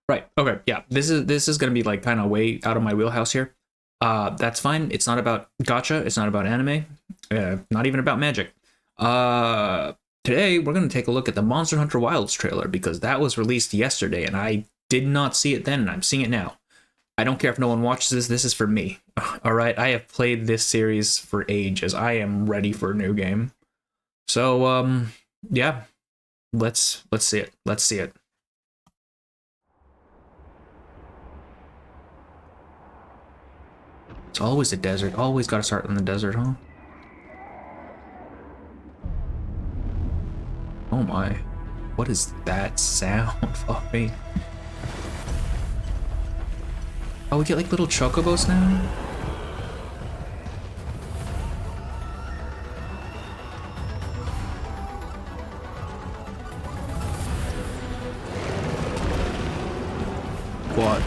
Right. Okay. Yeah. This is gonna be like kind of way out of my wheelhouse here. That's fine. It's not about gotcha. It's not about anime. Not even about magic. Uh, Today we're gonna take a look at the Monster Hunter Wilds trailer because that was released yesterday, and I did not see it then, and I'm seeing it now. I don't care if no one watches this. This is for me. All right. I have played this series for ages. I am ready for a new game. So yeah. Let's see it. Let's see it. It's always the desert. Always got to start in the desert, huh? Oh my. What is that sound? Fuck me. Oh, we get like little chocobos now? What?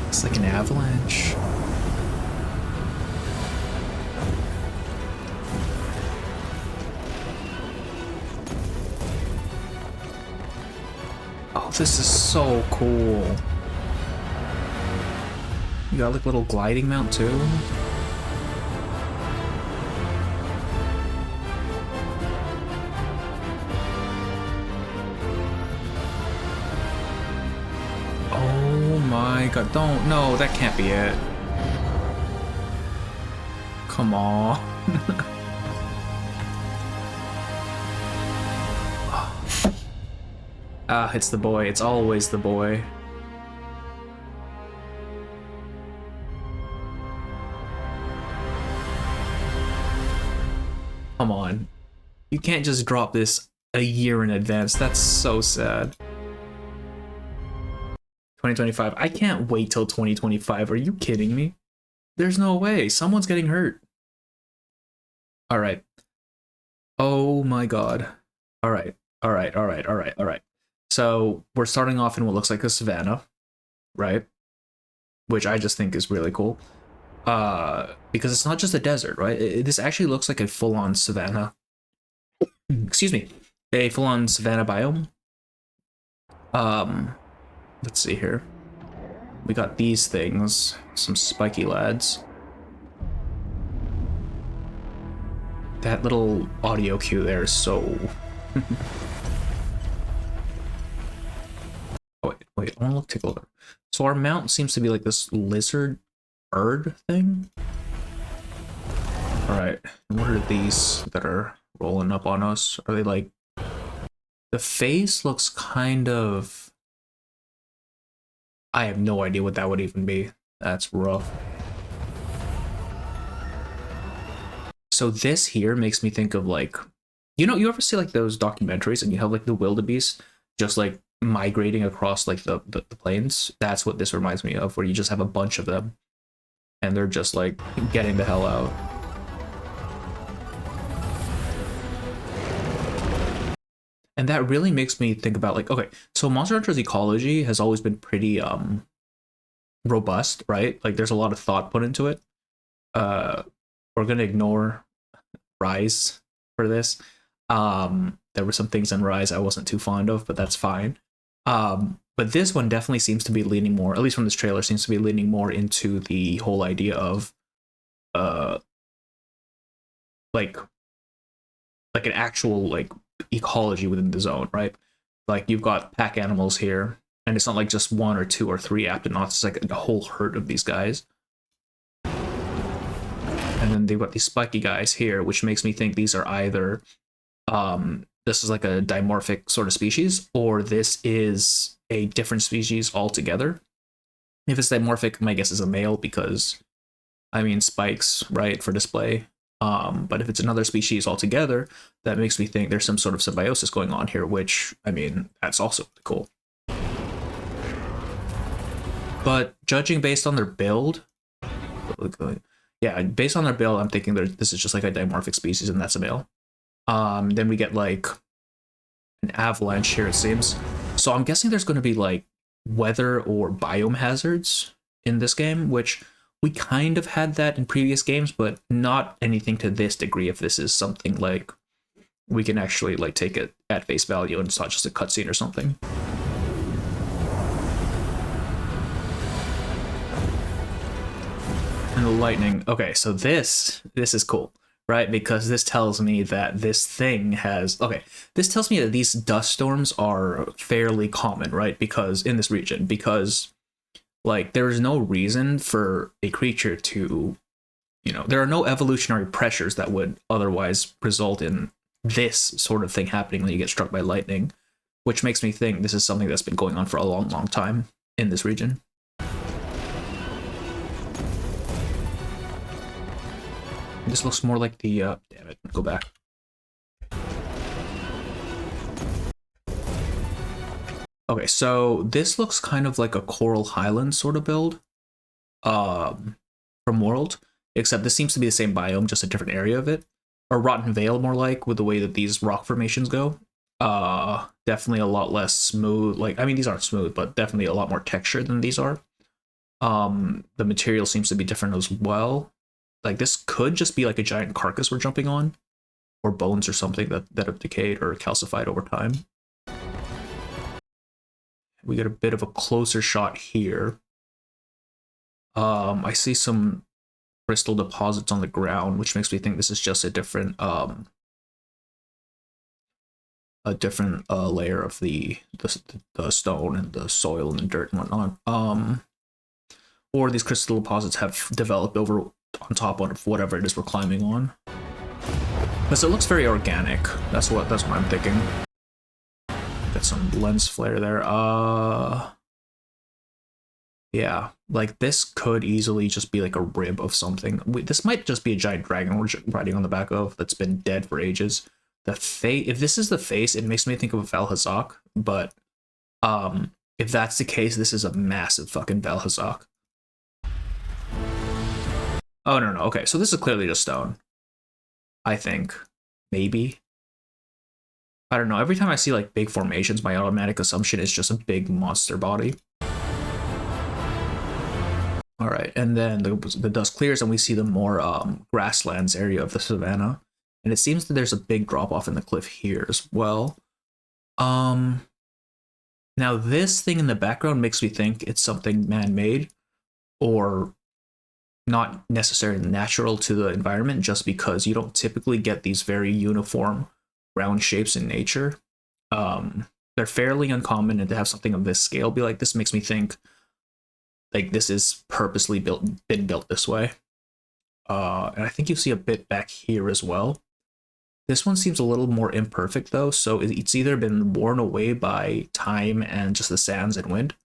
It's like an avalanche. Oh, this is so cool. You got like little gliding mount too? Oh my god, don't, no, that can't be it. Come on. Ah, it's the boy. It's always the boy. Come on. You can't just drop this a year in advance. That's so sad. 2025. I can't wait till 2025. Are you kidding me? There's no way. Someone's getting hurt. All right. Oh my god. All right. All right. All right. All right. All right. So we're starting off in what looks like a savannah, right? Which I just think is really cool. Because it's not just a desert, right? This actually looks like a full-on savannah. Excuse me, a full-on savannah biome. Let's see here. We got these things, some spiky lads. That little audio cue there is so. Oh, wait, I want to look, take a look. So our mount seems to be like this lizard bird thing. All right, what are these that are rolling up on us? Are they like? The face looks kind of. I have no idea what that would even be. That's rough. So this here makes me think of like, you ever see like those documentaries and you have like the wildebeest just like migrating across like the plains? That's what this reminds me of, where you just have a bunch of them and they're just like getting the hell out. And that really makes me think about like, okay, so Monster Hunter's ecology has always been pretty robust, right? Like there's a lot of thought put into it. We're gonna ignore Rise for this. There were some things in Rise I wasn't too fond of, but that's fine. But this one definitely seems to be leaning more, at least from this trailer, seems to be leaning more into the whole idea of uh like an actual like ecology within the zone, right? Like you've got pack animals here, and it's not like just one or two or three Aptonauts, it's like a whole herd of these guys. And then they've got these spiky guys here, which makes me think these are either this is like a dimorphic sort of species, or this is a different species altogether. If it's dimorphic, my guess is a male because, I mean, spikes, right, for display. But if it's another species altogether, that makes me think there's some sort of symbiosis going on here, which, I mean, that's also cool. But judging based on their build, yeah, based on their build, I'm thinking this is just like a dimorphic species, and that's a male. Then we get like an avalanche here, it seems. So I'm guessing there's going to be like weather or biome hazards in this game, which we kind of had that in previous games, but not anything to this degree. If this is something like we can actually like take it at face value and it's not just a cutscene or something. And the lightning. Okay, so this is cool, right? Because this tells me that this thing has, okay, this tells me that these dust storms are fairly common, right? Because in this region, because like there is no reason for a creature to, you know, there are no evolutionary pressures that would otherwise result in this sort of thing happening when you get struck by lightning, which makes me think this is something that's been going on for a long, long time in this region. This looks more like the, damn it, go back. Okay, so this looks kind of like a Coral Highlands sort of build from World, except this seems to be the same biome, just a different area of it. Or Rotten Vale, more like, with the way that these rock formations go. Definitely a lot less smooth. Like, I mean, these aren't smooth, but definitely a lot more texture than these are. The material seems to be different as well. Like, this could just be like a giant carcass we're jumping on, or bones or something that have decayed or calcified over time. We get a bit of a closer shot here. I see some crystal deposits on the ground, which makes me think this is just a different layer of the stone and the soil and the dirt and whatnot. Or these crystal deposits have developed over on top of whatever it is we're climbing on. Because it looks very organic. That's what I'm thinking. Got some lens flare there. Yeah, like this could easily just be like a rib of something. This might just be a giant dragon we're riding on the back of that's been dead for ages. The face, if this is the face, it makes me think of Valhazak, but if that's the case, this is a massive fucking Valhazak. Oh no, okay, so this is clearly just stone. I think. Maybe. I don't know, every time I see like big formations, my automatic assumption is just a big monster body. All right, and then the dust clears and we see the more grasslands area of the savannah. And it seems that there's a big drop off in the cliff here as well. Now this thing in the background makes me think it's something man-made or not necessarily natural to the environment, just because you don't typically get these very uniform round shapes in nature. They're fairly uncommon, and to have something of this scale be like this makes me think like this is purposely been built this way. And I think you see a bit back here as well. This one seems a little more imperfect though, so it's either been worn away by time and just the sands and wind,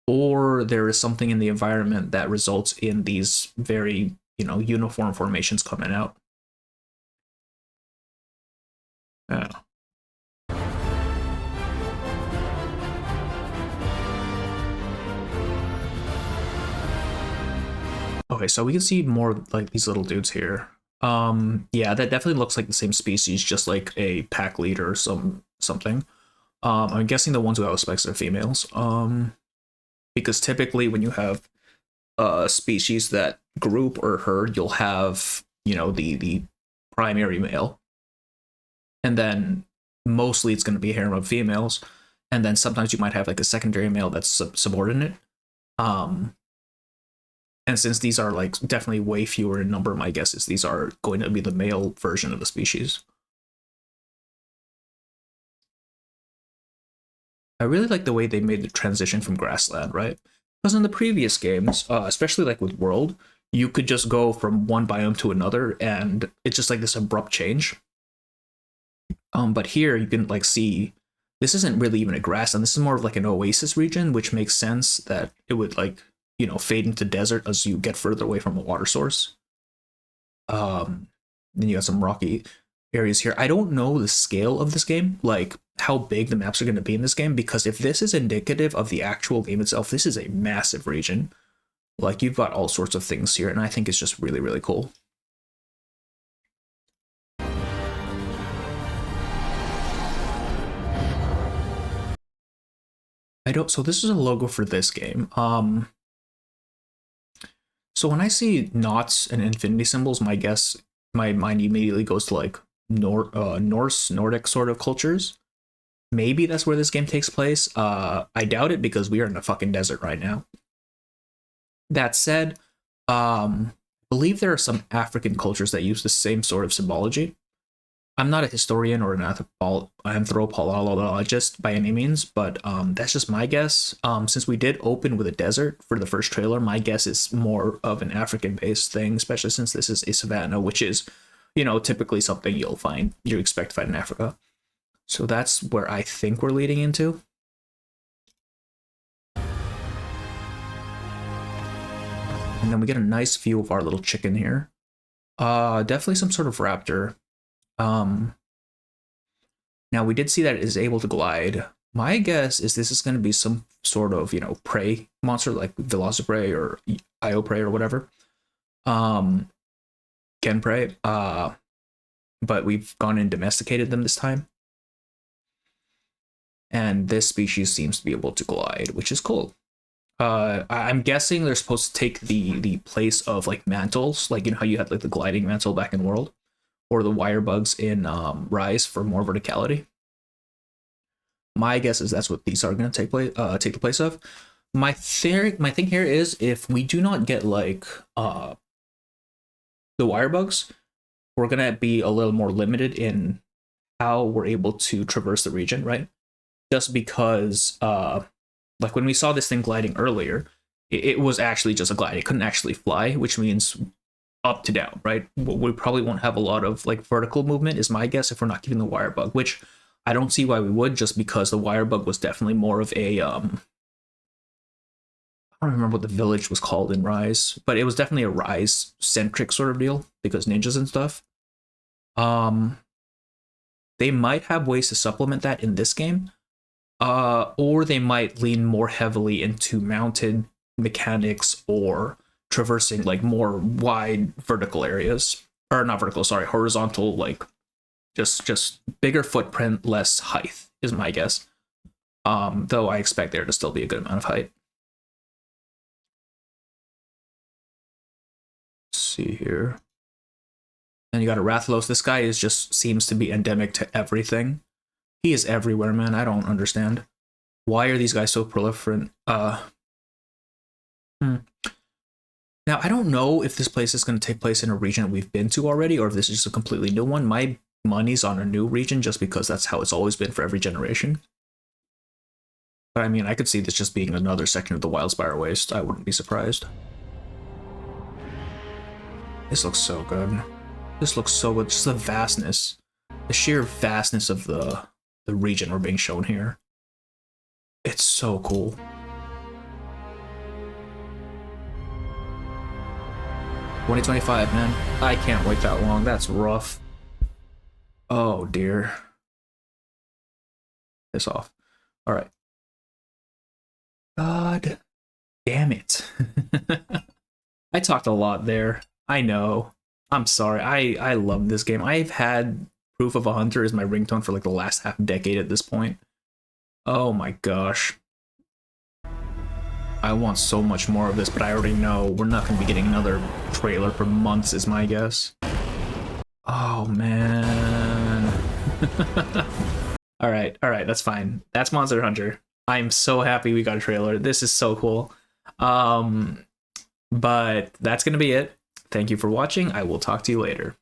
or there is something in the environment that results in these very, you know, uniform formations coming out. Yeah. Okay, so we can see more like these little dudes here. Yeah, that definitely looks like the same species, just like a pack leader or something. I'm guessing the ones without specs are females. Because typically when you have species that group or herd, you'll have, you know, the primary male, and then mostly it's going to be a harem of females, and then sometimes you might have like a secondary male that's subordinate. And since these are like definitely way fewer in number, my guess is these are going to be the male version of the species. I really like the way they made the transition from grassland, right? Because in the previous games, especially like with World, you could just go from one biome to another, and it's just like this abrupt change. But here you can like see this isn't really even a grassland. This is more of like an oasis region, which makes sense that it would like, you know, fade into desert as you get further away from a water source. Then you got some rocky areas here. I don't know the scale of this game, like how big the maps are going to be in this game, because if this is indicative of the actual game itself, this is a massive region. Like you've got all sorts of things here, and I think it's just really, really cool. So this is a logo for this game. So when I see knots and infinity symbols, my mind immediately goes to like Nordic sort of cultures. Maybe that's where this game takes place. I doubt it because we are in a fucking desert right now. That said, I believe there are some African cultures that use the same sort of symbology. I'm not a historian or an anthropologist by any means, but that's just my guess. Since we did open with a desert for the first trailer, my guess is more of an African-based thing, especially since this is a savanna, which is, typically something you expect to find in Africa. So that's where I think we're leading into. And then we get a nice view of our little chicken here. Definitely some sort of raptor. Now we did see that it is able to glide. My guess is this is going to be some sort of, prey monster like Velociprey or Ioprey or whatever. Genprey. But we've gone and domesticated them this time. And this species seems to be able to glide, which is cool. I'm guessing they're supposed to take the place of like mantles, like how you had like the gliding mantle back in World, or the wire bugs in Rise for more verticality. My guess is that's what these are going to take the place of. My thing here is if we do not get like the wire bugs, we're gonna be a little more limited in how we're able to traverse the region, right? Just because like when we saw this thing gliding earlier, it was actually just a glide. It couldn't actually fly, which means up to down, right? We probably won't have a lot of like vertical movement is my guess if we're not keeping the wire bug, which I don't see why we would, just because the wire bug was definitely more of a I don't remember what the village was called in Rise, but it was definitely a Rise centric sort of deal because ninjas and stuff. They might have ways to supplement that in this game. Or they might lean more heavily into mounted mechanics or traversing like more wide vertical areas, or not vertical, sorry, horizontal, like just bigger footprint, less height is my guess. Though I expect there to still be a good amount of height. Let's see here. Then you got a Rathalos. This guy seems to be endemic to everything. He is everywhere, man. I don't understand. Why are these guys so proliferant? Now, I don't know if this place is going to take place in a region that we've been to already, or if this is just a completely new one. My money's on a new region just because that's how it's always been for every generation. But I mean, I could see this just being another section of the Wildspire Waste. I wouldn't be surprised. This looks so good. This looks so good. Just the vastness. The sheer vastness of the region we're being shown here. It's so cool. $2025, man. I can't wait that long. That's rough. Oh dear. Piss off. All right. God damn it. I talked a lot there. I know. I'm sorry. I love this game. I've had Proof of a Hunter as my ringtone for like the last half decade at this point. Oh my gosh. I want so much more of this, but I already know we're not going to be getting another trailer for months is my guess. Oh man. All right, that's fine. That's Monster Hunter. I'm so happy we got a trailer. This is so cool. But that's going to be it. Thank you for watching. I will talk to you later.